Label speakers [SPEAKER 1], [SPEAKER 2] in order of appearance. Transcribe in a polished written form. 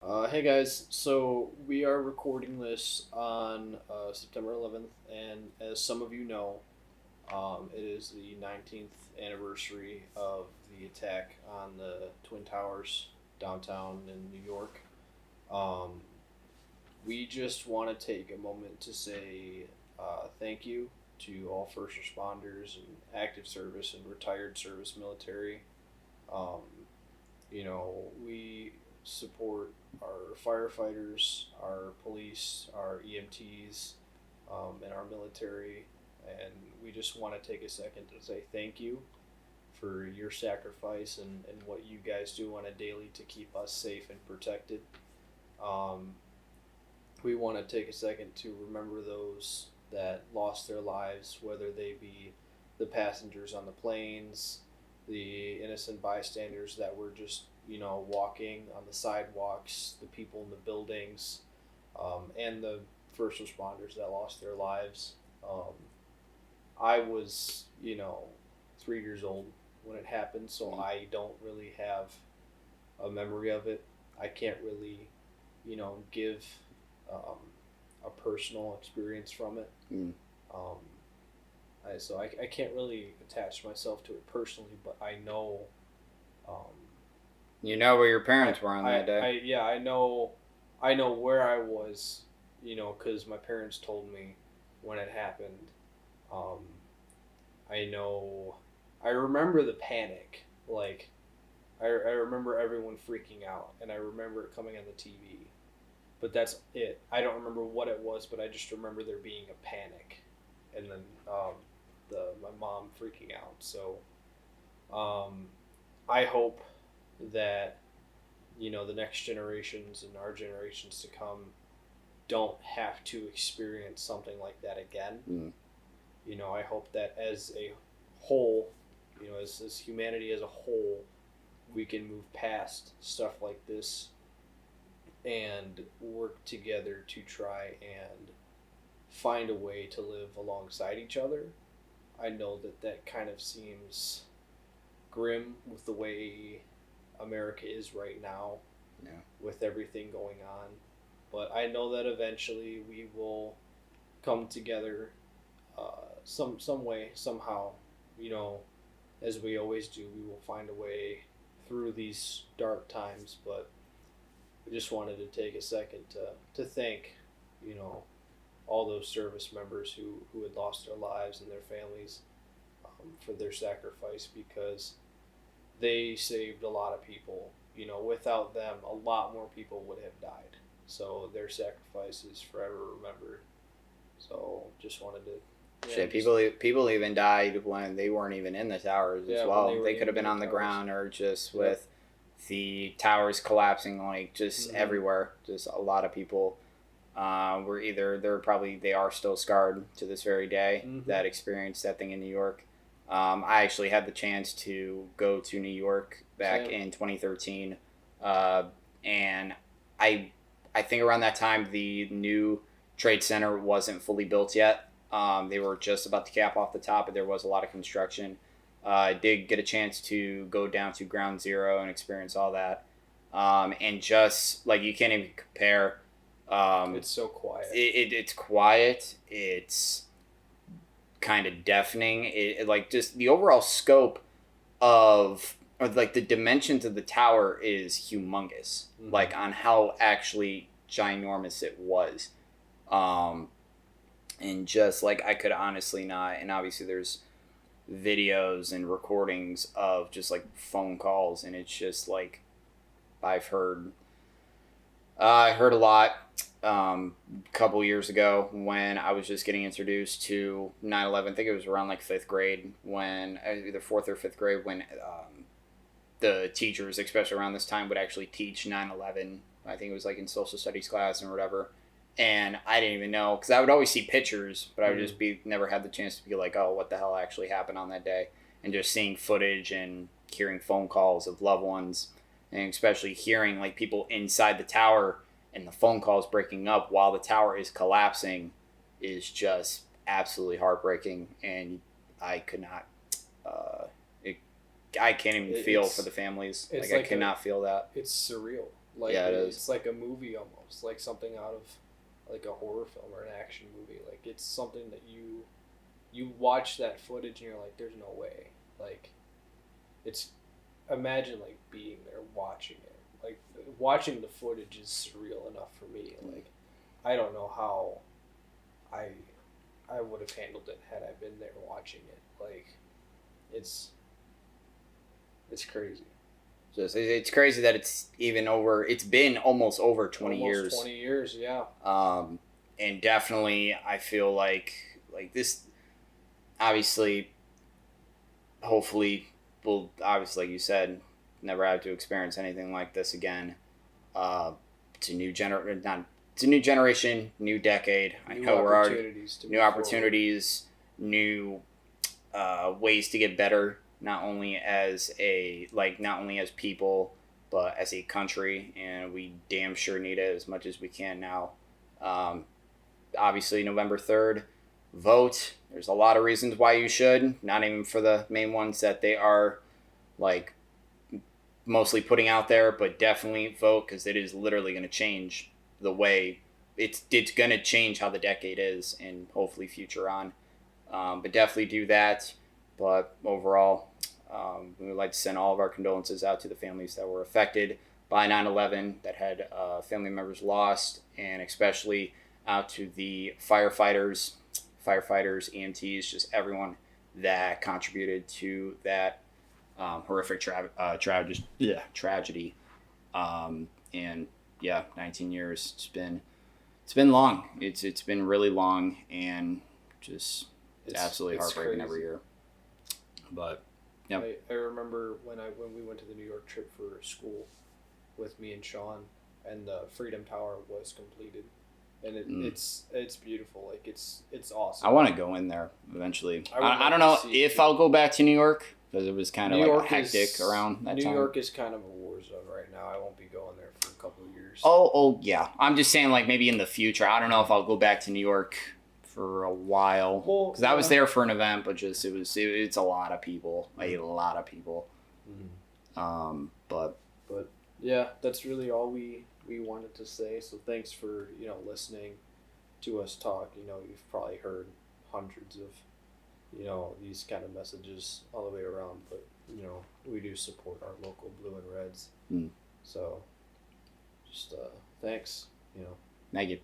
[SPEAKER 1] Hey guys, so we are recording this on September 11th, and as some of you know, it is the 19th anniversary of the attack on the Twin Towers downtown in New York. Um, we just want to take a moment to say thank you to all first responders and active service and retired service military. Um, we support our firefighters, our police, our EMTs, and our military. And we just want to take a second to say thank you for your sacrifice and what you guys do on a daily to keep us safe and protected. Um, we want to take a second to remember those that lost their lives, whether they be the passengers on the planes, the innocent bystanders that were just, walking on the sidewalks, the people in the buildings, and the first responders that lost their lives. I was, 3 years old when it happened, so I don't really have a memory of it. I can't really, give a personal experience from it. Um, I can't really attach myself to it personally, but I know. Um,
[SPEAKER 2] You know where your parents were on that day.
[SPEAKER 1] Yeah, I know where I was, because my parents told me when it happened. Um, I know, I remember the panic. Like, I remember everyone freaking out, and I remember it coming on the TV. But that's it. I don't remember what it was, but I just remember there being a panic, and then my mom freaking out. So, um, I hope that the next generations and our generations to come don't have to experience something like that again. I hope that as a whole, as humanity as a whole, we can move past stuff like this and work together to try and find a way to live alongside each other. I know that that kind of seems grim with the way America is right now,
[SPEAKER 2] Yeah.
[SPEAKER 1] with everything going on. But I know that eventually we will come together, some way, somehow. You know, as we always do, we will find a way through these dark times. But I just wanted to take a second to thank, you know, all those service members who had lost their lives and their families, for their sacrifice, because they saved a lot of people. Without them, a lot more people would have died. So their sacrifice is forever remembered. So just wanted to,
[SPEAKER 2] Shit, people even died when they weren't even in the towers as well. They could have been on the ground or just with the towers collapsing, like just everywhere. Just a lot of people were either they are still scarred to this very day that experienced that thing in New York. I actually had the chance to go to New York back in 2013, and I think around that time the new Trade Center wasn't fully built yet. They were just about to cap off the top, but there was a lot of construction. I did get a chance to go down to Ground Zero and experience all that, and just like you can't even compare.
[SPEAKER 1] It's so quiet.
[SPEAKER 2] It's quiet. It's kind of deafening. Like just the overall scope of or like the dimensions of the tower is humongous. Like on how actually ginormous it was. And just like I could honestly not, and obviously there's videos and recordings of just like phone calls, and it's just like I've heard I heard a lot a couple years ago when I was just getting introduced to 9/11. I think it was around like fifth grade when either fourth or fifth grade when the teachers, especially around this time, would actually teach 9/11. I think it was like in social studies class and whatever. And I didn't even know because I would always see pictures, but I would just be never had the chance to be like, oh, what the hell actually happened on that day, and just seeing footage and hearing phone calls of loved ones, and especially hearing like people inside the tower and the phone calls breaking up while the tower is collapsing is just absolutely heartbreaking. And I could not, I can't even feel for the families. Like I cannot feel that.
[SPEAKER 1] It's surreal. Like
[SPEAKER 2] Yeah, it is.
[SPEAKER 1] it's like a movie almost, like something out of like a horror film or an action movie. Like it's something that you watch that footage and you're like, there's no way. Like it's imagine like being there watching it. Like watching the footage is surreal enough for me. Like I don't know how I I would have handled it had I been there watching it. Like it's it's crazy.
[SPEAKER 2] Just it's crazy that it's even over. It's been almost over 20
[SPEAKER 1] Almost
[SPEAKER 2] years.
[SPEAKER 1] 20 years, yeah.
[SPEAKER 2] Um, and definitely, I feel like this. Obviously, hopefully, we'll obviously, like you said, never have to experience anything like this again. It's a not it's a new generation, new decade. I
[SPEAKER 1] New
[SPEAKER 2] know we're already
[SPEAKER 1] opportunities to
[SPEAKER 2] new
[SPEAKER 1] move forward.
[SPEAKER 2] opportunities, new ways to get better, not only as people, but as a country, and we damn sure need it as much as we can now. Um, Obviously, November 3rd, vote. There's a lot of reasons why you should, not even for the main ones that they are like mostly putting out there, but definitely vote because it is literally going to change the way it's going to change how the decade is and hopefully future on. But definitely do that. But overall, we would like to send all of our condolences out to the families that were affected by 9/11, that had family members lost, and especially out to the firefighters, EMTs, just everyone that contributed to that horrific tragedy. And yeah, 19 years. It's been long. It's been really long, and just absolutely
[SPEAKER 1] It's
[SPEAKER 2] heartbreaking
[SPEAKER 1] crazy.
[SPEAKER 2] every year. But yeah,
[SPEAKER 1] I remember when we went to the New York trip for school with me and Sean, and the Freedom Tower was completed, and it's beautiful. Like it's awesome.
[SPEAKER 2] I want to go in there eventually.
[SPEAKER 1] I would
[SPEAKER 2] I
[SPEAKER 1] like
[SPEAKER 2] don't
[SPEAKER 1] to
[SPEAKER 2] know
[SPEAKER 1] see it
[SPEAKER 2] if
[SPEAKER 1] too.
[SPEAKER 2] I'll go back to New York because it was kind of
[SPEAKER 1] New
[SPEAKER 2] like
[SPEAKER 1] York
[SPEAKER 2] hectic
[SPEAKER 1] is
[SPEAKER 2] around that
[SPEAKER 1] New
[SPEAKER 2] time.
[SPEAKER 1] York is kind of a war zone right now. I won't be going there for a couple of years.
[SPEAKER 2] Oh yeah. I'm just saying, like maybe in the future. I don't know if I'll go back to New York for a while
[SPEAKER 1] Well,
[SPEAKER 2] because I was there for an event, but just it's a lot of people, a lot of people. But
[SPEAKER 1] But yeah, that's really all we wanted to say. So thanks for listening to us talk. You've probably heard hundreds of these kind of messages all the way around, but we do support our local blue and reds.
[SPEAKER 2] Mm.
[SPEAKER 1] So just thanks.
[SPEAKER 2] thank you.